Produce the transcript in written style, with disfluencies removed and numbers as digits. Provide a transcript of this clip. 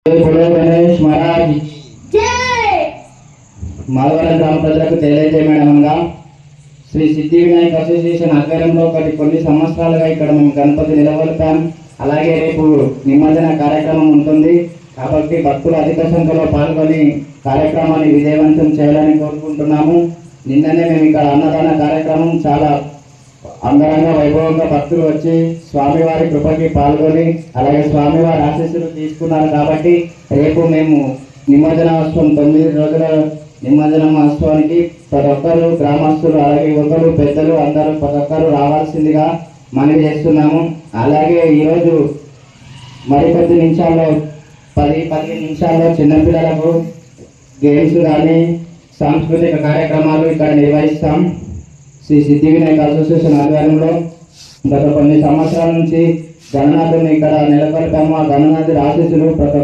बोलो गणेश महाराज మాధవరం గ్రామ ప్రజలకు తెలియజేయమనగా శ్రీ సిద్ధి వినాయక అసోసియేషన్ ఆధ్వర్యంలో కొన్ని సంవత్సరాలుగా ఇక్కడ మేము గణపతి నిలబడతాం. అలాగే రేపు నిమజ్జన కార్యక్రమం ఉంటుంది కాబట్టి భక్తులు అధిక సంఖ్యలో పాల్గొని కార్యక్రమాన్ని విజయవంతం చేయాలని కోరుకుంటున్నాము. నిన్ననే మేము ఇక్కడ అన్నదాన కార్యక్రమం చాలా అంగరంగ వైభవంగా భక్తులు వచ్చి స్వామివారి కృపకి పాల్గొని అలాగే స్వామివారి ఆశీస్సులు తీసుకున్నారు. కాబట్టి రేపు మేము నిమజ్జనోత్సవం 9 రోజుల నిమజ్జన మహోత్సవానికి ప్రతి ఒక్కరు గ్రామస్తులు అలాగే యువకులు పెద్దలు అందరూ ప్రతి ఒక్కరు రావాల్సిందిగా మనవి చేస్తున్నాము. అలాగే ఈరోజు మరికొద్ది నిమిషాల్లో 10-15 నిమిషాల్లో చిన్నపిల్లలకు గేమ్స్ కానీ సాంస్కృతిక కార్యక్రమాలు ఇక్కడ నిర్వహిస్తాం. శ్రీ సిద్ధి వినాయక అసోసియేషన్ ఆధ్వర్యంలో గత కొన్ని సంవత్సరాల నుంచి గణనాథుని ఇక్కడ నెలకొల్పాము. ఆ గణనాథుడి ఆశీస్సులు ప్రతి